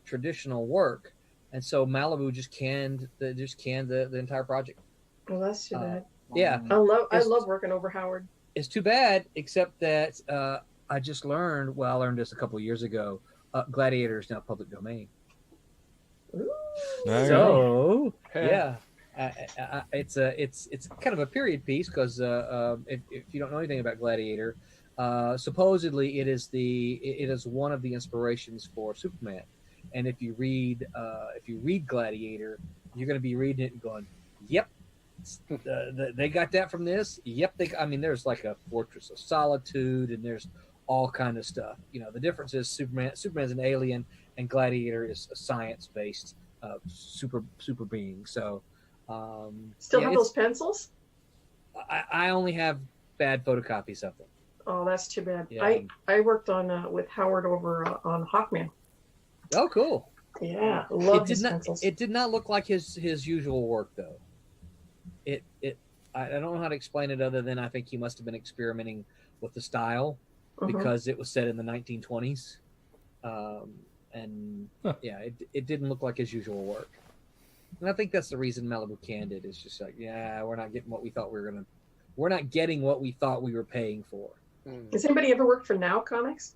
traditional work, and so Malibu just canned the entire project. Well, that's too bad. Yeah, I love working over Howard. It's too bad, except that I just learned. Well, I learned this a couple of years ago. Gladiator is now public domain. Ooh. So yeah. It's kind of a period piece because if you don't know anything about Gladiator, supposedly it is one of the inspirations for Superman, and if you read Gladiator, you're going to be reading it and going, "Yep, they got that from this." Yep, there's like a Fortress of Solitude, and there's all kind of stuff. The difference is Superman's an alien, and Gladiator is a science-based super being. So. Still have those pencils? I only have bad photocopies of them. Oh, that's too bad. Yeah. I worked on with Howard over on Hawkman. Oh, cool. Yeah, love his not. pencils. It did not look like his usual work, though. I don't know how to explain it other than I think he must have been experimenting with the style because it was set in the 1920s, and it didn't look like his usual work. And I think that's the reason Malibu Candid is just like, we're not getting what we thought we were gonna. We're not getting what we thought we were paying for. Has anybody ever worked for Now Comics?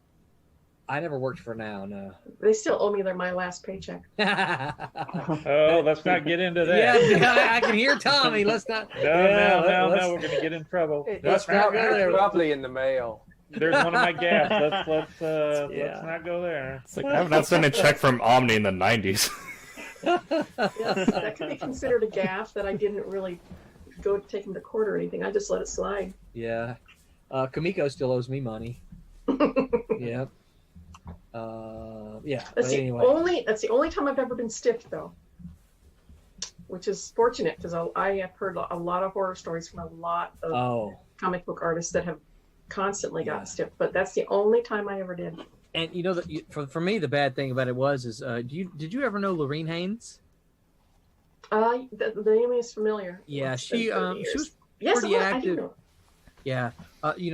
I never worked for Now, no. They still owe me my last paycheck. Oh, let's not get into that. Yeah, I can hear Tommy. Let's not. No, we're going to get in trouble. It's probably in the mail. There's one of my gaps. Let's not go there. It's like I have not sent a check from Omni in the 90s. Yes, that could be considered a gaffe that I didn't really go take him to court or anything. I just let it slide. Yeah. Kamiko still owes me money. Yeah. That's anyway. That's the only time I've ever been stiffed, though, which is fortunate because I have heard a lot of horror stories from a lot of comic book artists that have constantly gotten stiffed. But that's the only time I ever did. And you know that for me, the bad thing about it is did you ever know Lorene Haynes? The name is familiar. Yeah, she was pretty pretty active. I active. didn't know. Yeah,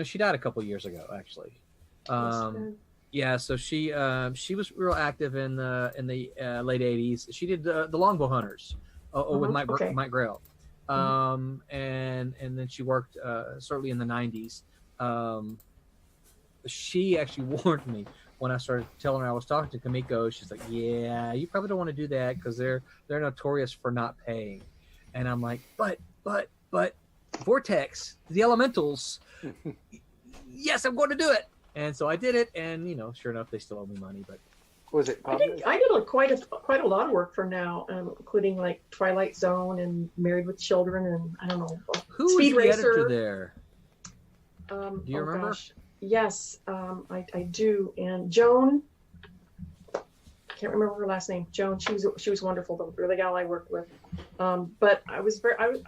she died a couple years ago, actually. Yeah, so she was real active in the late '80s. She did the Longbow Hunters with Mike Grell, and then she worked certainly in the '90s. She actually warned me when I started telling her I was talking to Kamiko. She's like, "Yeah, you probably don't want to do that because they're notorious for not paying." And I'm like, "But Vortex, the Elementals, yes, I'm going to do it." And so I did it, and sure enough, they still owe me money. But was it? I did quite a lot of work for Now, including like Twilight Zone and Married with Children, and I don't know. Who Speed was the Racer. editor there? Do you remember? Gosh. Yes, I do. And Joan, I can't remember her last name. Joan, she was wonderful. The gal I worked with. But I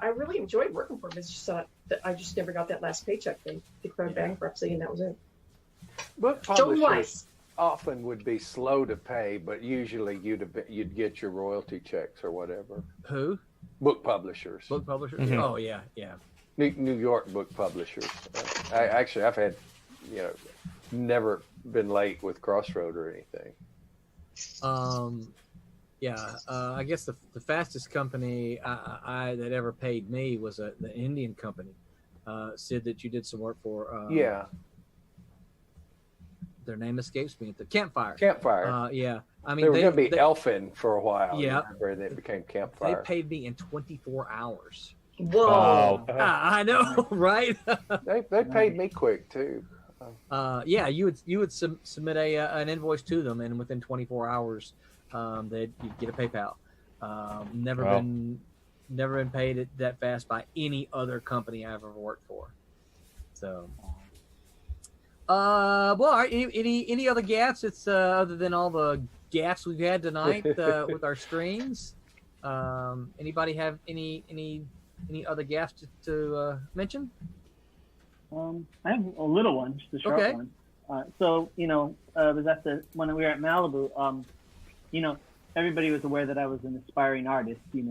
really enjoyed working for them. It's just that I just never got that last paycheck. They declared bankruptcy, and that was it. Book Joan Weiss often would be slow to pay, but usually you'd get your royalty checks or whatever. Who? Book publishers. Book publishers. Mm-hmm. Oh yeah. New York book publishers. I've had, never been late with Crossroad or anything. I guess the fastest company that ever paid me was the Indian company. Sid, that you did some work for. Their name escapes me. The Campfire. Yeah. I mean, they were going to be Elfin for a while. Yeah. Remember, they became Campfire. They paid me in 24 hours. Whoa! Wow. I know, right? they paid me quick too. You would submit an invoice to them, and within 24 hours, you'd get a PayPal. Never been paid that fast by any other company I've ever worked for. So, all right. Any other gaffes? It's other than all the gaffes we've had tonight with our streams. Anybody have any other gaffes to mention? I have a little one, just a short one. So, it was when we were at Malibu, everybody was aware that I was an aspiring artist, in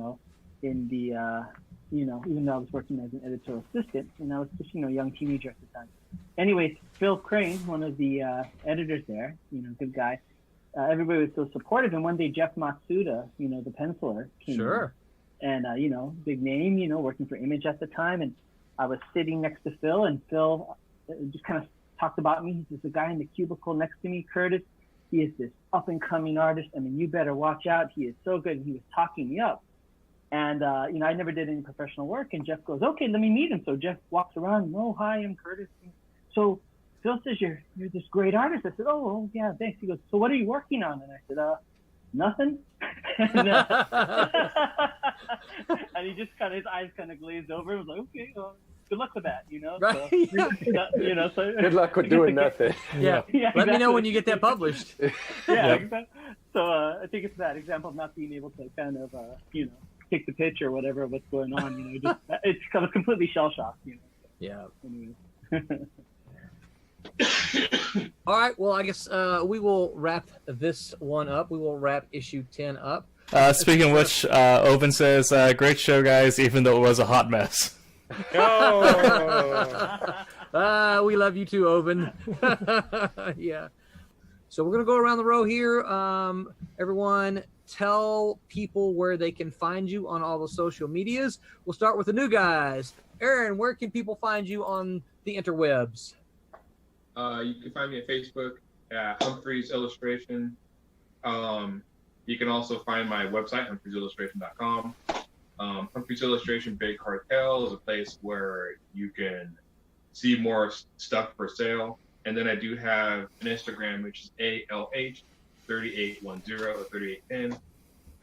the, even though I was working as an editorial assistant, and I was just, young teenager at the time. Anyways, Phil Crane, one of the editors there, good guy, everybody was so supportive. And one day, Jeff Matsuda, the penciler, came in. And, big name, working for Image at the time. And I was sitting next to Phil, and Phil just kind of talked about me. He says, the guy in the cubicle next to me, Curtis, he is this up-and-coming artist. I mean, you better watch out. He is so good. And he was talking me up. And, I never did any professional work. And Jeff goes, okay, let me meet him. So Jeff walks around. Oh, hi, I'm Curtis. So Phil says, you're this great artist. I said, oh, yeah, thanks. He goes, so what are you working on? And I said, nothing. And he just his eyes kind of glazed over and was like, okay, well, good luck with that, Right. So, good luck with doing nothing. Yeah. Let me know when you get that published. Exactly. So I think it's that example of not being able to kind of, take the picture or whatever of what's going on. Just it's I was completely shell shocked. Yeah. Anyways. All right. Well, I guess we will wrap this one up. We will wrap issue 10 up. Speaking of which, Oven says, "Great show, guys, even though it was a hot mess." We love you too, Oven. Yeah. So we're gonna go around the row here. Everyone, tell people where they can find you on all the social medias. We'll start with the new guys. Aaron, where can people find you on the interwebs? You can find me on Facebook at Humphreys Illustration. You can also find my website, HumphreysIllustration.com. Humphreys Illustration Big Cartel is a place where you can see more stuff for sale. And then I do have an Instagram, which is ALH3810 or 3810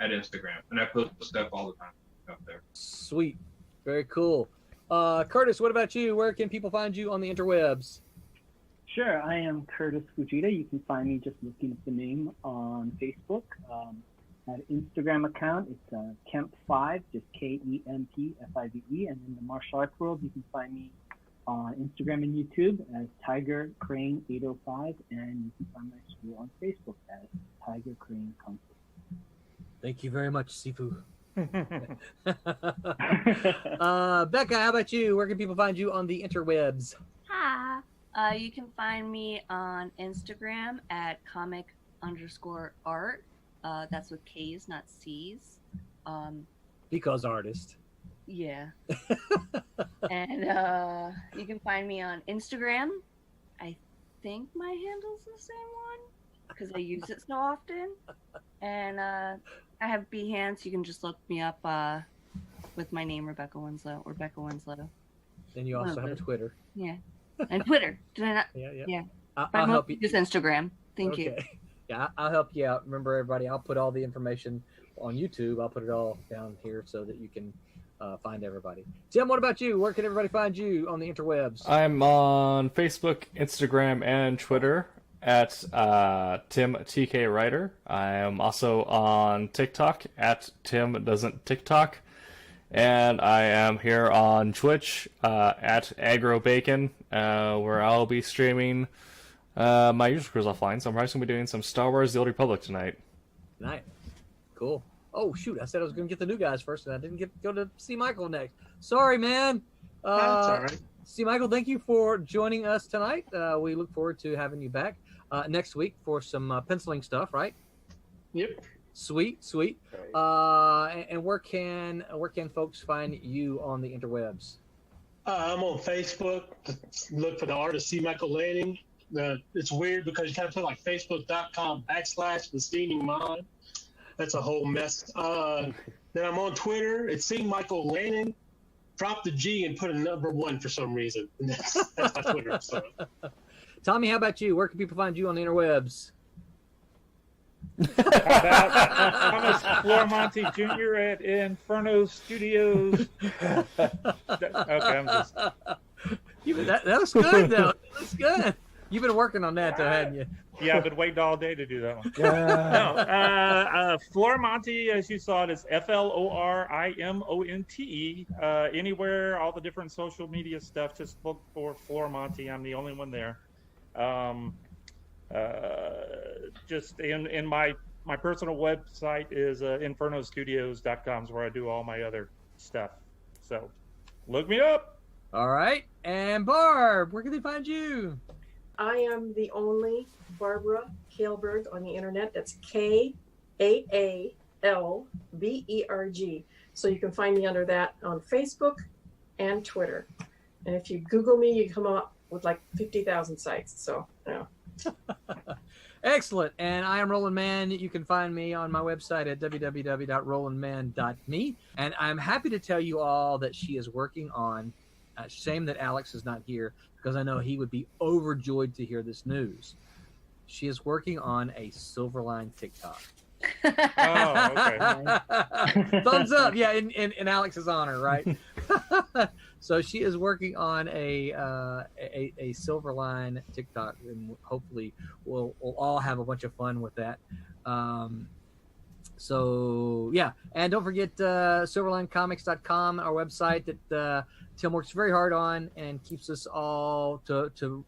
at Instagram. And I post stuff all the time up there. Sweet. Very cool. Curtis, what about you? Where can people find you on the interwebs? Sure, I am Curtis Fujita. You can find me just looking up the name on Facebook. I have an Instagram account. It's Kemp5, just KEMPFIVE. And in the martial arts world, you can find me on Instagram and YouTube as Tiger Crane 805, and you can find my school on Facebook as Tiger Crane Kung Fu. Thank you very much, Sifu. Becca, how about you? Where can people find you on the interwebs? Hi. You can find me on Instagram at comic_art. That's with K's, not C's. Because artist. Yeah. And you can find me on Instagram. I think my handle's the same one because I use it so often. And I have Behance. You can just look me up with my name, Rebecca Winslow, or Becca Winslow. And you also have a Twitter. Yeah. And Twitter. Did I not? Yeah. I'll help you. Just Instagram. Thank you. Yeah, I'll help you out. Remember, everybody, I'll put all the information on YouTube. I'll put it all down here so that you can find everybody. Tim, what about you? Where can everybody find you on the interwebs? I'm on Facebook, Instagram, and Twitter at Tim TK Writer. I am also on TikTok at Tim Doesn't TikTok. And I am here on Twitch at AgroBacon, where I'll be streaming my user cruise offline. So I'm probably going to be doing some Star Wars The Old Republic tonight. Nice. Cool. Oh, shoot. I said I was going to get the new guys first, and I didn't go to see Michael next. Sorry, man. That's all right. See, Michael, thank you for joining us tonight. We look forward to having you back next week for some penciling stuff, right? Yep. Sweet. And where can folks find you on the interwebs? I'm on Facebook. Look for the artist C. Michael Lanning. It's weird because you kind of put like Facebook.com/The Steaming Mind. That's a whole mess. Then I'm on Twitter. It's C. Michael Lanning. Drop the G and put a number 1 for some reason. And that's my Twitter. So. Tommy, how about you? Where can people find you on the interwebs? Thomas Flormonte Jr. at Inferno Studios. Okay, I'm just. That was good, though. That's good. You've been working on that, though, haven't you? Yeah, I've been waiting all day to do that one. No, Flormonte, as you saw it, is FLORIMONTE. Anywhere, all the different social media stuff, just look for Flormonte. I'm the only one there. Just in my personal website is infernostudios.com, where I do all my other stuff. So look me up. All right. And Barb, where can they find you? I am the only Barbara Kaelberg on the internet. That's KAALBERG. So you can find me under that on Facebook and Twitter. And if you Google me, you come up with like 50,000 sites. So, yeah. Excellent. And I am Roland Mann. You can find me on my website at www.rolandmann.me. And I'm happy to tell you all that she is working on, shame that Alex is not here, because I know he would be overjoyed to hear this news. She is working on a Silverline TikTok. Oh, okay. Thumbs up. Yeah, in Alex's honor, right? So she is working on a Silverline TikTok, and hopefully we'll all have a bunch of fun with that. So yeah, and don't forget silverlinecomics.com, our website that Tim works very hard on and keeps us all to a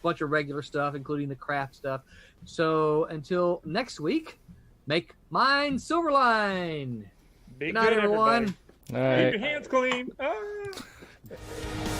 bunch of regular stuff, including the craft stuff. So until next week, make mine Silverline. Be Good night, good, everyone. everybody. Keep your hands clean. Ah.